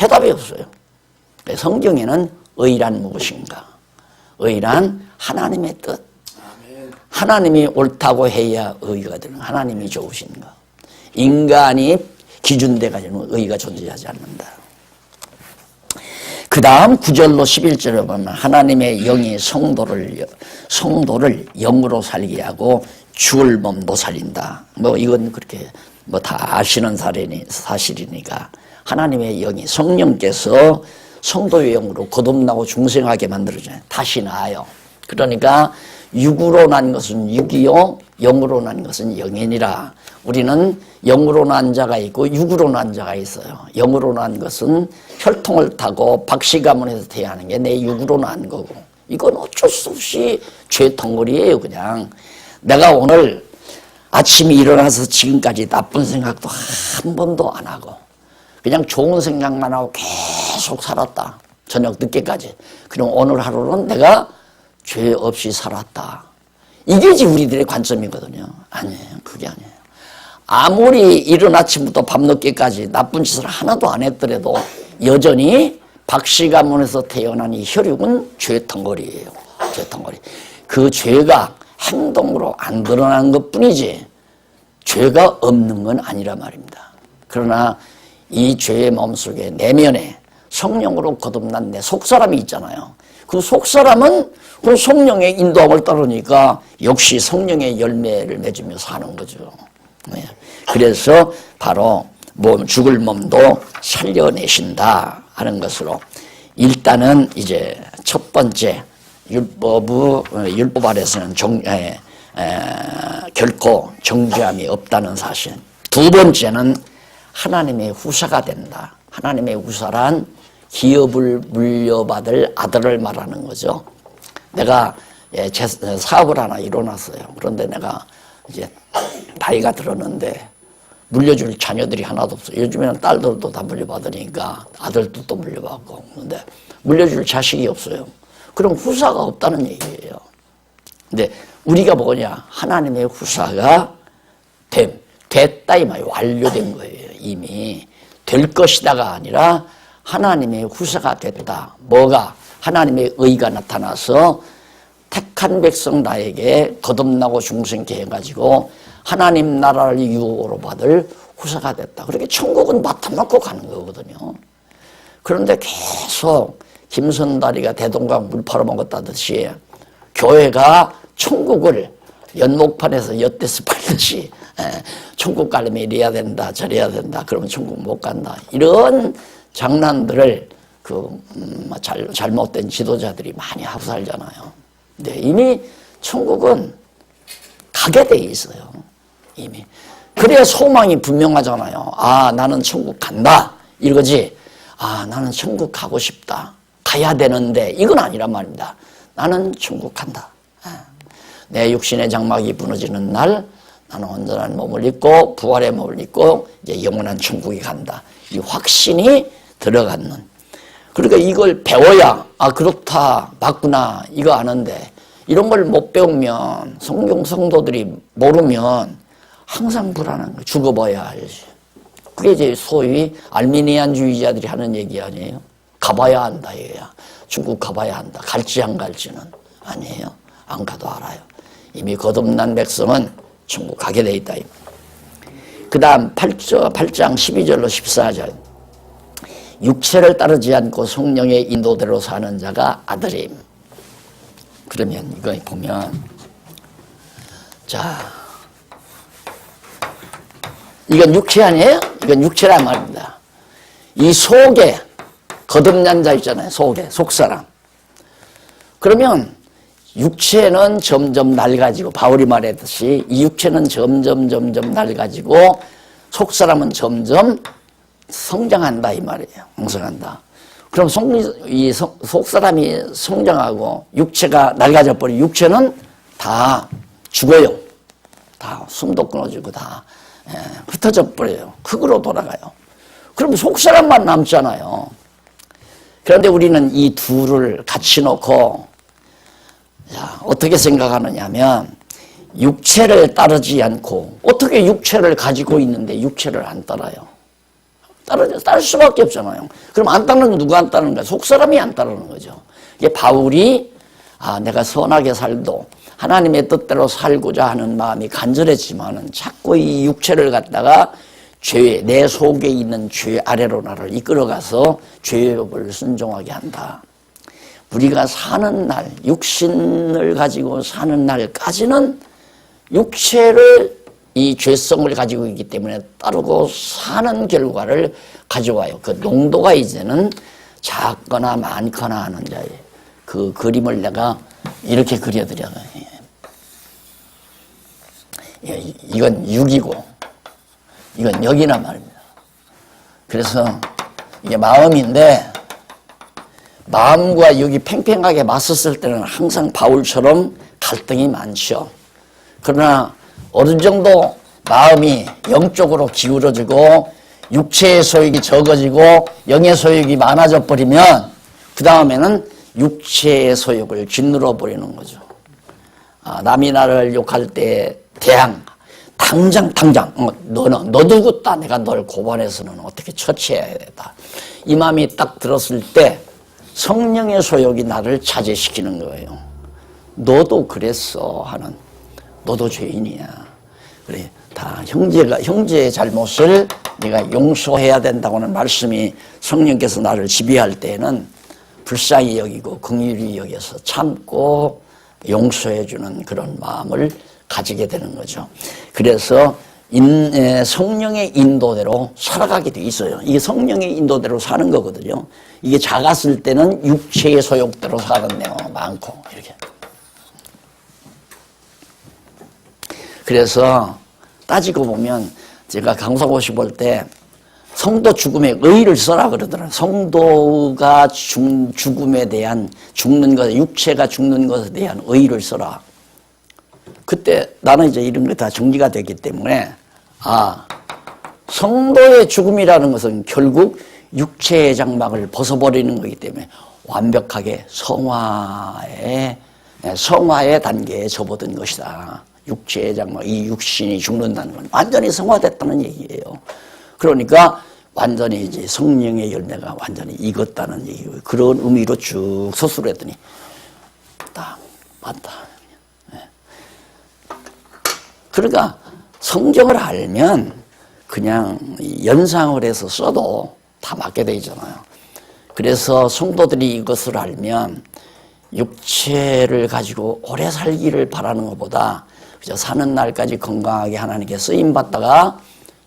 해답이 없어요. 성경에는 의란 무엇인가? 의란 하나님의 뜻. 하나님이 옳다고 해야 의가 되는 하나님이 좋으신가? 인간이 기준돼가지고 의가 존재하지 않는다. 그 다음 9절로 11절에 보면 하나님의 영이 성도를 영으로 살게 하고 죽을 몸도 살린다. 이건 그렇게 다 아시는 사실이니까 하나님의 영이 성령께서 성도의 영으로 거듭나고 중생하게 만들어줘요. 다시 나아요. 그러니까 육으로 난 것은 육이요 영으로 난 것은 영이니라. 우리는 영으로 난 자가 있고 육으로 난 자가 있어요. 영으로 난 것은 혈통을 타고 박씨 가문에서 태어나는 게 내 육으로 난 거고, 이건 어쩔 수 없이 죄 덩어리예요. 그냥 내가 오늘 아침에 일어나서 지금까지 나쁜 생각도 한 번도 안 하고 그냥 좋은 생각만 하고 계속 살았다. 저녁 늦게까지. 그럼 오늘 하루는 내가 죄 없이 살았다. 이게 지금 우리들의 관점이거든요. 아니에요. 그게 아니에요. 아무리 이른 아침부터 밤늦게까지 나쁜 짓을 하나도 안 했더라도 여전히 박씨 가문에서 태어난 이 혈육은 죄 덩어리예요. 죄 덩어리. 그 죄가 행동으로 안 드러난 것뿐이지 죄가 없는 건 아니란 말입니다. 그러나 이 죄의 마음속에 내면에 성령으로 거듭난 내 속사람이 있잖아요. 그 속사람은 그 성령의 인도함을 따르니까 역시 성령의 열매를 맺으며 사는 거죠. 그래서 바로 죽을 몸도 살려내신다 하는 것으로 일단은 이제 첫 번째 율법 아래서는 결코 정죄함이 없다는 사실. 두 번째는 하나님의 후사가 된다. 하나님의 후사란 기업을 물려받을 아들을 말하는 거죠. 내가 사업을 하나 이뤄놨어요. 그런데 내가 이제 나이가 들었는데 물려줄 자녀들이 하나도 없어요. 요즘에는 딸들도 다 물려받으니까 아들도 또 물려받고. 그런데 물려줄 자식이 없어요. 그럼 후사가 없다는 얘기예요. 근데 우리가 뭐냐? 하나님의 후사가 됐다 이 말이에요. 완료된 거예요. 이미 될 것이다가 아니라 하나님의 후사가 됐다. 뭐가? 하나님의 의가 나타나서 택한 백성 나에게 거듭나고 중생케 해가지고 하나님 나라를 유업으로 받을 후사가 됐다. 그렇게 천국은 맡아놓고 가는 거거든요. 그런데 계속 김선다리가 대동강 물 팔아먹었다듯이 교회가 천국을 연목판에서 엿대서 팔듯이 천국 가려면 이래야 된다 저래야 된다 그러면 천국 못 간다 이런 장난들을 잘못된 지도자들이 많이 하고 살잖아요. 근데 이미 천국은 가게 돼 있어요. 이미. 그래야 소망이 분명하잖아요. 아 나는 천국 간다 이거지. 아 나는 천국 가고 싶다. 가야 되는데 이건 아니란 말입니다. 나는 천국 간다. 내 육신의 장막이 무너지는 날 나는 온전한 몸을 입고 부활의 몸을 입고 이제 영원한 천국에 간다. 이 확신이 들어가는. 그러니까 이걸 배워야 아 그렇다 맞구나 이거 아는데 이런 걸 못 배우면 성경 성도들이 모르면 항상 불안한 거예요. 죽어봐야 알지. 그게 이제 소위 알미니안주의자들이 하는 얘기 아니에요. 가봐야 한다 얘야. 중국 가봐야 한다. 갈지 안 갈지는 아니에요. 안 가도 알아요. 이미 거듭난 백성은 천국 가게 돼 있다. 그 다음 8장 12절로 14절 육체를 따르지 않고 성령의 인도대로 사는 자가 아들임. 그러면 이거 보면 자 이건 육체 아니에요? 이건 육체란 말입니다. 이 속에 거듭난 자 있잖아요. 속에 속사람. 그러면 육체는 점점 낡아지고 바울이 말했듯이 이 육체는 점점 낡아지고 속사람은 점점 성장한다 이 말이에요. 성장한다. 그럼 속사람이 성장하고 육체가 낡아져 버리고 육체는 다 죽어요. 다 숨도 끊어지고 다 흩어져 버려요. 흙으로 돌아가요. 그럼 속사람만 남잖아요. 그런데 우리는 이 둘을 같이 놓고 자, 어떻게 생각하느냐 하면 육체를 따르지 않고 어떻게 육체를 가지고 있는데 육체를 안 따라요. 따를 수밖에 없잖아요. 그럼 안 따르는 건 누가 안 따르는 거야? 속사람이 안 따르는 거죠. 이게 바울이 내가 선하게 살도 하나님의 뜻대로 살고자 하는 마음이 간절했지만은 자꾸 이 육체를 갖다가 내 속에 있는 죄 아래로 나를 이끌어가서 죄의 법을 순종하게 한다. 우리가 사는 날, 육신을 가지고 사는 날까지는 육체를 이 죄성을 가지고 있기 때문에 따르고 사는 결과를 가져와요. 그 농도가 이제는 작거나 많거나 하는 자예요. 그 그림을 내가 이렇게 그려드려요. 이건 6이고 이건 여기란 말입니다. 그래서 이게 마음인데 마음과 6이 팽팽하게 맞섰을 때는 항상 바울처럼 갈등이 많죠. 그러나 어느 정도 마음이 영적으로 기울어지고 육체의 소욕이 적어지고 영의 소욕이 많아져 버리면 그 다음에는 육체의 소욕을 짓눌러 버리는 거죠. 남이 나를 욕할 때 당장 너도 굳다. 내가 널 고발해서는 어떻게 처치해야 되다. 이 마음이 딱 들었을 때 성령의 소욕이 나를 자제시키는 거예요. 너도 그랬어 하는, 너도 죄인이야. 그래, 다 형제의 잘못을 네가 용서해야 된다고는 말씀이 성령께서 나를 지배할 때에는 불쌍히 여기고 긍휼히 여겨서 참고 용서해주는 그런 마음을 가지게 되는 거죠. 그래서 성령의 인도대로 살아가게 돼 있어요. 이게 성령의 인도대로 사는 거거든요. 이게 작았을 때는 육체의 소욕대로 사는 경우가 많고 이렇게. 그래서 따지고 보면 제가 강사고시 볼 때 성도 죽음의 의의를 써라 그러더라고요. 성도가 죽음에 대한 죽는 것, 육체가 죽는 것에 대한 의의를 써라. 그때 나는 이제 이런 게 다 정리가 되기 때문에 성도의 죽음이라는 것은 결국 육체의 장막을 벗어버리는 거기 때문에 완벽하게 성화의 단계에 접어든 것이다. 육체의 장막, 이 육신이 죽는다는 건 완전히 성화됐다는 얘기예요. 그러니까 완전히 이제 성령의 열매가 완전히 익었다는 얘기고, 그런 의미로 쭉 서술을 했더니 딱 맞다. 그러니까 성경을 알면 그냥 연상을 해서 써도 다 맞게 돼 있잖아요. 그래서 성도들이 이것을 알면 육체를 가지고 오래 살기를 바라는 것보다 그저 사는 날까지 건강하게 하나님께 쓰임 받다가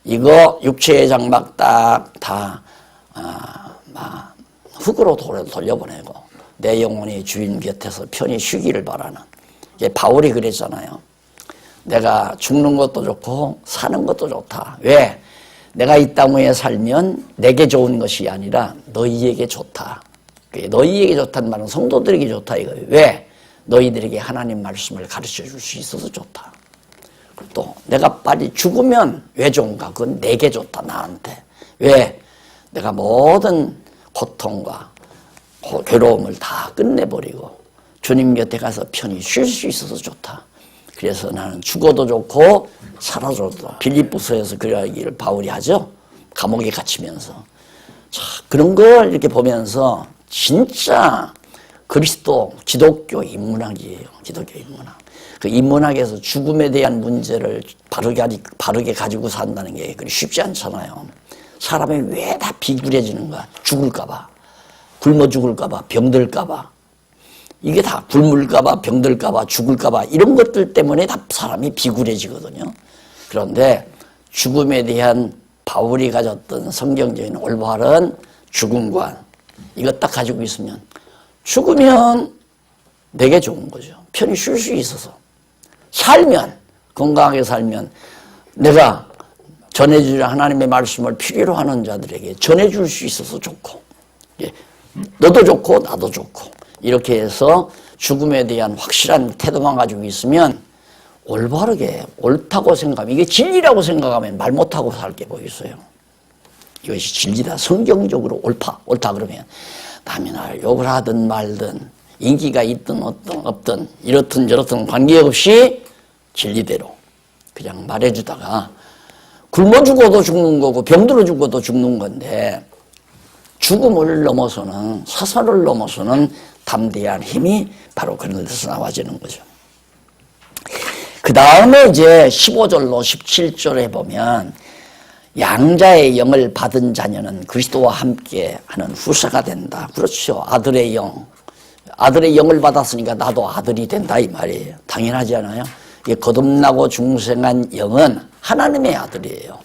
이거 육체의 장막 딱 다 흙으로 돌려보내고 내 영혼이 주인 곁에서 편히 쉬기를 바라는, 이게 바울이 그랬잖아요. 내가 죽는 것도 좋고 사는 것도 좋다. 왜? 내가 이 땅 위에 살면 내게 좋은 것이 아니라 너희에게 좋다. 너희에게 좋다는 말은 성도들에게 좋다 이거예요. 왜? 너희들에게 하나님 말씀을 가르쳐 줄 수 있어서 좋다. 또 내가 빨리 죽으면 왜 좋은가? 그건 내게 좋다, 나한테. 왜? 내가 모든 고통과 괴로움을 다 끝내버리고 주님 곁에 가서 편히 쉴 수 있어서 좋다. 그래서 나는 죽어도 좋고 살아도 좋다. 빌립보서에서 그러기를 바울이 하죠. 감옥에 갇히면서. 자, 그런 걸 이렇게 보면서 진짜 그리스도 기독교 인문학이에요. 기독교 인문학. 그 인문학에서 죽음에 대한 문제를 바르게 가지고 산다는 게 그리 쉽지 않잖아요. 사람이 왜 다 비굴해지는가? 죽을까봐, 굶어 죽을까봐, 병들까봐. 이게 다 굶을까봐, 병들까봐, 죽을까봐 이런 것들 때문에 다 사람이 비굴해지거든요. 그런데 죽음에 대한 바울이 가졌던 성경적인 올바른 죽음관, 이거 딱 가지고 있으면 죽으면 내게 좋은 거죠. 편히 쉴 수 있어서. 살면, 건강하게 살면 내가 전해줄 하나님의 말씀을 필요로 하는 자들에게 전해줄 수 있어서 좋고, 너도 좋고 나도 좋고, 이렇게 해서 죽음에 대한 확실한 태도만 가지고 있으면 올바르게 옳다고 생각하면, 이게 진리라고 생각하면 말 못하고 살 게 뭐 있어요. 이것이 진리다. 성경적으로 옳다 그러면 남이 나를 욕을 하든 말든 인기가 있든 없든 이렇든 저렇든 관계없이 진리대로 그냥 말해주다가 굶어 죽어도 죽는 거고 병들어 죽어도 죽는 건데, 죽음을 넘어서는, 사살을 넘어서는 담대한 힘이 바로 그런 데서 나와지는 거죠. 그 다음에 이제 15절로 17절에 보면 양자의 영을 받은 자녀는 그리스도와 함께 하는 후사가 된다. 그렇죠. 아들의 영을 받았으니까 나도 아들이 된다 이 말이에요. 당연하지 않아요? 이 거듭나고 중생한 영은 하나님의 아들이에요.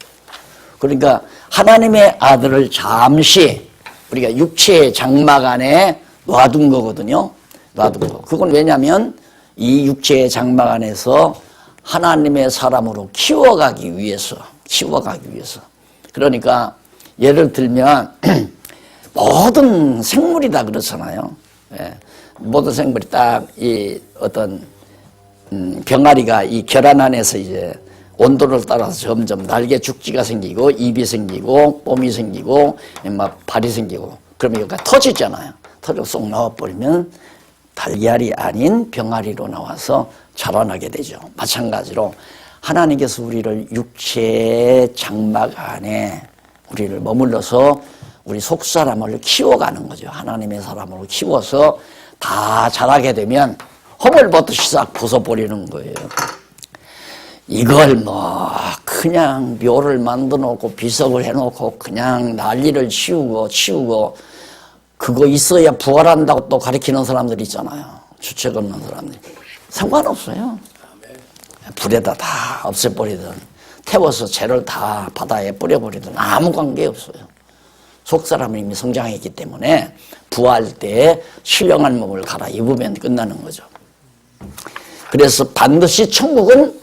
그러니까 하나님의 아들을 잠시 우리가 육체의 장막 안에 놔둔 거거든요. 놔두고. 그건 왜냐하면 이 육체의 장막 안에서 하나님의 사람으로 키워가기 위해서. 그러니까 예를 들면 모든 생물이 다 그렇잖아요. 예. 모든 생물이 딱 이 어떤 병아리가 이 결안 안에서 이제 온도를 따라서 점점 날개 죽지가 생기고 입이 생기고 뽐이 생기고 막 발이 생기고 그러면 여기가 터지잖아요. 터져 쏙 넣어버리면 달걀이 아닌 병아리로 나와서 자라나게 되죠. 마찬가지로 하나님께서 우리를 육체의 장막 안에 우리를 머물러서 우리 속사람을 키워가는 거죠. 하나님의 사람으로 키워서 다 자라게 되면 허물벗듯이 싹 벗어버리는 거예요. 이걸 뭐 그냥 묘를 만들어 놓고 비석을 해놓고 그냥 난리를 치우고 그거 있어야 부활한다고 또 가르치는 사람들 있잖아요. 주책 없는 사람들. 상관없어요. 불에다 다 없애버리든 태워서 죄를 다 바다에 뿌려버리든 아무 관계없어요. 속사람은 이미 성장했기 때문에 부활 때 신령한 몸을 갈아입으면 끝나는 거죠. 그래서 반드시 천국은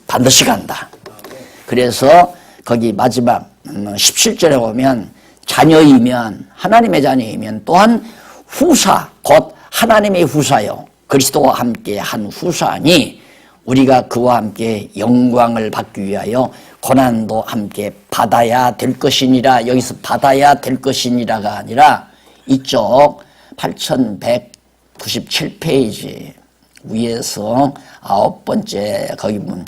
반드시 간다. 그래서 거기 마지막 17절에 보면 자녀이면 하나님의 자녀이면 또한 후사 곧 하나님의 후사요 그리스도와 함께 한 후사니 우리가 그와 함께 영광을 받기 위하여 고난도 함께 받아야 될 것이니라. 여기서 받아야 될 것이니라가 아니라 이쪽 8197페이지 위에서 9번째 거기 보면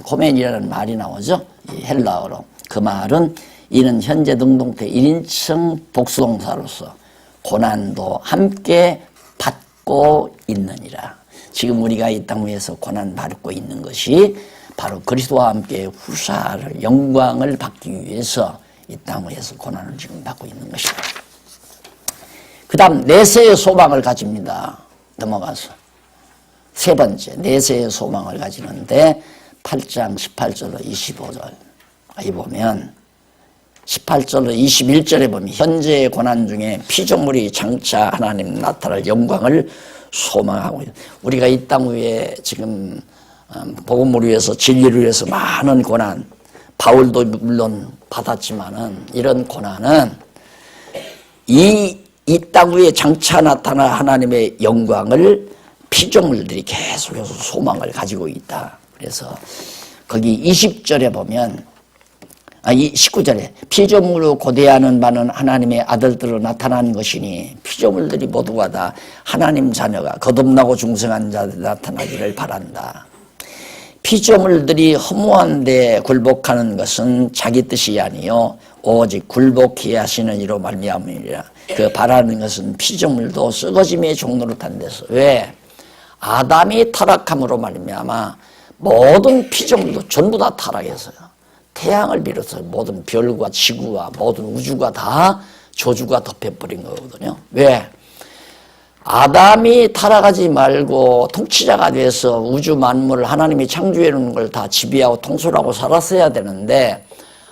코멘이라는 말이 나오죠. 헬라어로. 그 말은 이는 현재 능동태 1인称 복수동사로서 고난도 함께 받고 있느니라. 지금 우리가 이 땅 위에서 고난 받고 있는 것이 바로 그리스도와 함께 후사를 영광을 받기 위해서 이 땅 위에서 고난을 지금 받고 있는 것이다. 그 다음 내세의 소망을 가집니다. 넘어가서 세 번째 내세의 소망을 가지는데 8장 18절로 25절 여기 보면 18절로 21절에 보면 현재의 고난 중에 피조물이 장차 하나님 나타날 영광을 소망하고 있다. 우리가 이 땅 위에 지금 복음을 위해서 진리를 위해서 많은 고난 바울도 물론 받았지만은 이런 고난은 이 땅 위에 장차 나타날 하나님의 영광을 피조물들이 계속해서 소망을 가지고 있다. 그래서 거기 20절에 보면 19절에 피조물로 고대하는 바는 하나님의 아들들로 나타난 것이니 피조물들이 모두가 다 하나님 자녀가 거듭나고 중생한 자들 나타나기를 바란다. 피조물들이 허무한 데 굴복하는 것은 자기 뜻이 아니요 오직 굴복해야 하시는 이로 말미암으리라. 그 바라는 것은 피조물도 썩어짐의 종로를 탄 데서. 왜? 아담이 타락함으로 말미암아 모든 피조물도 전부 다 타락했어요. 태양을 비롯해서 모든 별과 지구와 모든 우주가 다 저주가 덮여버린 거거든요. 왜? 아담이 타락하지 말고 통치자가 돼서 우주 만물을 하나님이 창조해 놓은 걸 다 지배하고 통솔하고 살았어야 되는데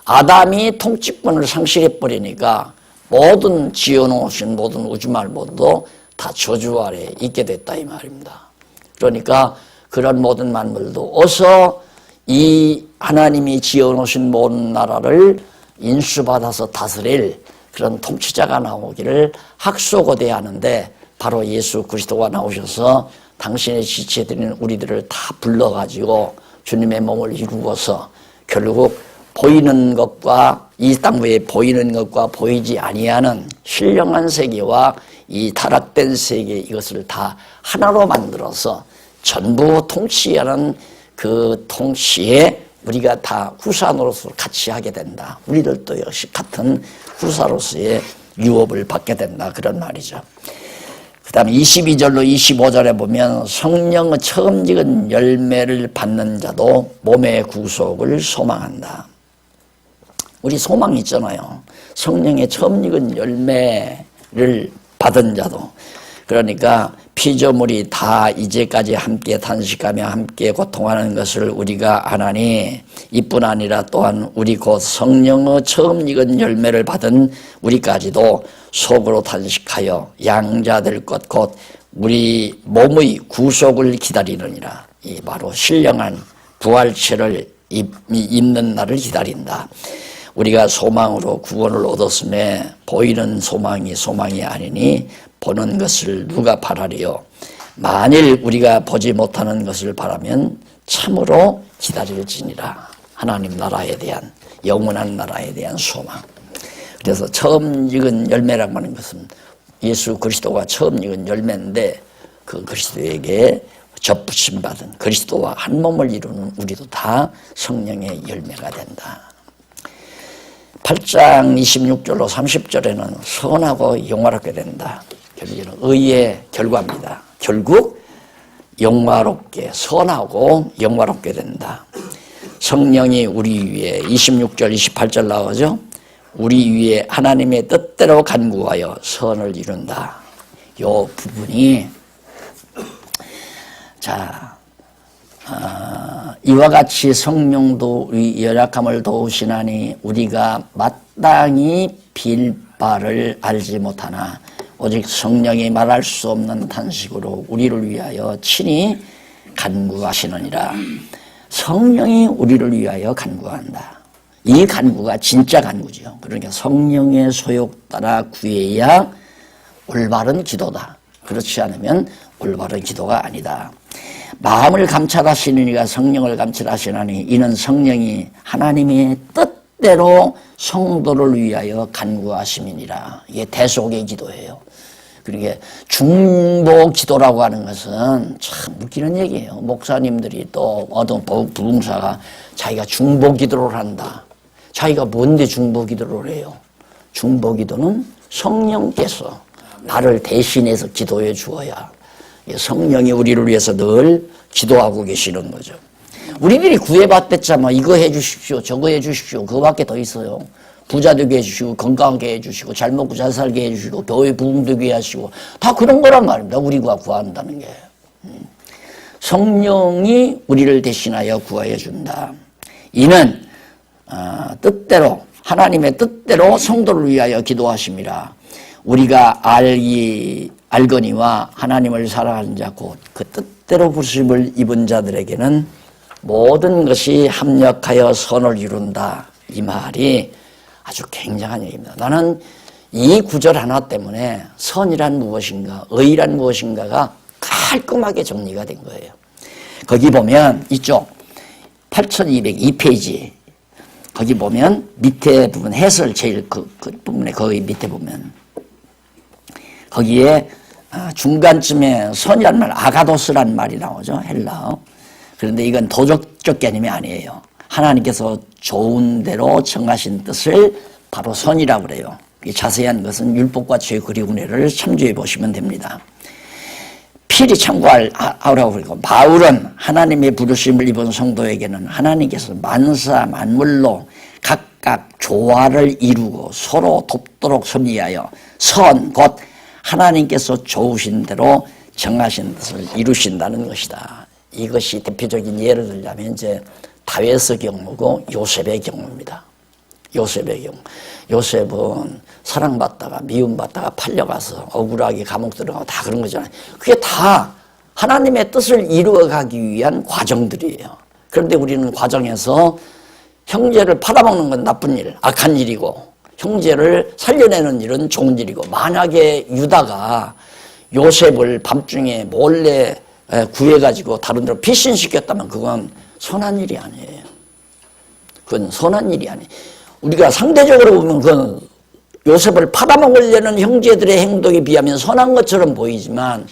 아담이 통치권을 상실해 버리니까 모든 지어놓으신 모든 우주 만물도 다 저주 아래 있게 됐다 이 말입니다. 그러니까 그런 모든 만물도 어서 이 하나님이 지어놓으신 모든 나라를 인수받아서 다스릴 그런 통치자가 나오기를 학소고대하는데 바로 예수 그리스도가 나오셔서 당신의 지체들인 우리들을 다 불러가지고 주님의 몸을 이루어서 결국 보이는 것과 이 땅 위에 보이는 것과 보이지 아니하는 신령한 세계와 이 타락된 세계 이것을 다 하나로 만들어서 전부 통치하는 그 통치에 우리가 다 후사로서 같이 하게 된다. 우리들도 역시 같은 후사로서의 유업을 받게 된다. 그런 말이죠. 그 다음에 22절로 25절에 보면 성령의 처음 익은 열매를 받는 자도 몸의 구속을 소망한다. 우리 소망이 있잖아요. 성령의 처음 익은 열매를 받은 자도. 그러니까 피조물이 다 이제까지 함께 탄식하며 함께 고통하는 것을 우리가 아나니 이뿐 아니라 또한 우리 곧 성령의 처음 익은 열매를 받은 우리까지도 속으로 탄식하여 양자될 것 곧 우리 몸의 구속을 기다리느니라. 이 바로 신령한 부활체를 입는 날을 기다린다. 우리가 소망으로 구원을 얻었음에 보이는 소망이 아니니 보는 것을 누가 바라리요. 만일 우리가 보지 못하는 것을 바라면 참으로 기다릴지니라. 하나님 나라에 대한 영원한 나라에 대한 소망. 그래서 처음 익은 열매라고 하는 것은 예수 그리스도가 처음 익은 열매인데 그 그리스도에게 접붙임 받은 그리스도와 한 몸을 이루는 우리도 다 성령의 열매가 된다. 8장 26절로 30절에는 선하고 영화롭게 된다. 결국에는 의의 결과입니다. 결국 영화롭게 선하고 영화롭게 된다. 성령이 우리 위에 26절 28절 나오죠. 우리 위에 하나님의 뜻대로 간구하여 선을 이룬다. 요 부분이 이와 같이 성령도 우리 연약함을 도우시나니 우리가 마땅히 빌 바를 알지 못하나 오직 성령이 말할 수 없는 탄식으로 우리를 위하여 친히 간구하시느니라. 성령이 우리를 위하여 간구한다. 이 간구가 진짜 간구죠. 그러니까 성령의 소욕 따라 구해야 올바른 기도다. 그렇지 않으면 올바른 기도가 아니다. 마음을 감찰하시는 이가 성령을 감찰하시나니 이는 성령이 하나님의 뜻대로 성도를 위하여 간구하심이니라. 이게 대속의 기도예요. 그러게 중보 기도라고 하는 것은 참 웃기는 얘기예요. 목사님들이 또 어떤 부흥사가 자기가 중보 기도를 한다. 자기가 뭔데 중보 기도를 해요? 중보 기도는 성령께서 나를 대신해서 기도해 주어야 성령이 우리를 위해서 늘 기도하고 계시는 거죠. 우리들이 구해받댔자마 이거 해 주십시오, 저거 해 주십시오. 그거밖에 더 있어요. 부자 되게 해주시고 건강하게 해주시고 잘 먹고 잘 살게 해주시고 교회 부흥되게 하시고 다 그런 거란 말입니다. 우리가 구한다는 게. 성령이 우리를 대신하여 구하여 준다. 이는 뜻대로 하나님의 뜻대로 성도를 위하여 기도하심이라. 우리가 알거니와 하나님을 사랑하는 자 곧 그 뜻대로 부르심을 입은 자들에게는 모든 것이 합력하여 선을 이룬다. 이 말이 아주 굉장한 얘기입니다. 나는 이 구절 하나 때문에 선이란 무엇인가, 의란 무엇인가가 깔끔하게 정리가 된 거예요. 거기 보면 이쪽 8202페이지 거기 보면 밑에 부분 해설 제일 그 부분에 거기 밑에 보면 거기에 중간쯤에 선이라는 말 아가도스라는 말이 나오죠. 헬라어. 그런데 이건 도덕적 개념이 아니에요. 하나님께서 좋은 대로 정하신 뜻을 바로 선이라고 그래요. 자세한 것은 율법과 죄의 그리운 애를 참조해 보시면 됩니다. 필히 참고하라고 그러고 바울은 하나님의 부르심을 입은 성도에게는 하나님께서 만사 만물로 각각 조화를 이루고 서로 돕도록 섭리하여 선 곧 하나님께서 좋으신 대로 정하신 뜻을 이루신다는 것이다. 이것이 대표적인 예를 들자면 이제 다윗의 경우고 요셉의 경우입니다. 요셉의 경우. 요셉은 사랑받다가 미움받다가 팔려가서 억울하게 감옥 들어가고 다 그런 거잖아요. 그게 다 하나님의 뜻을 이루어가기 위한 과정들이에요. 그런데 우리는 과정에서 형제를 팔아먹는 건 나쁜 일, 악한 일이고 형제를 살려내는 일은 좋은 일이고 만약에 유다가 요셉을 밤중에 몰래 구해가지고 다른 데로 피신시켰다면 그건 선한 일이 아니에요. 그건 선한 일이 아니에요. 우리가 상대적으로 보면 그건 요셉을 팔아먹으려는 형제들의 행동에 비하면 선한 것처럼 보이지만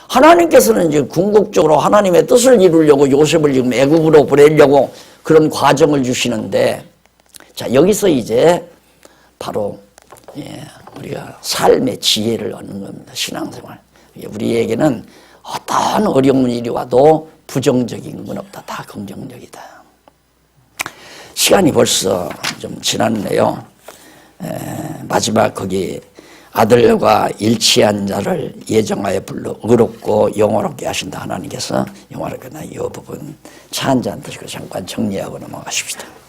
하나님께서는 이제 궁극적으로 하나님의 뜻을 이루려고 요셉을 지금 애국으로 보내려고 그런 과정을 주시는데 자 여기서 이제 바로 우리가 삶의 지혜를 얻는 겁니다. 신앙생활. 우리에게는 어떤 어려운 일이 와도 부정적인 건 없다. 다 긍정적이다. 시간이 벌써 좀 지났네요. 마지막 거기 아들과 일치한 자를 예정하여 불러 의롭고 영화롭게 하신다. 하나님께서 영화롭게 하나 이 부분 차 한잔 드시고 잠깐 정리하고 넘어가십시다.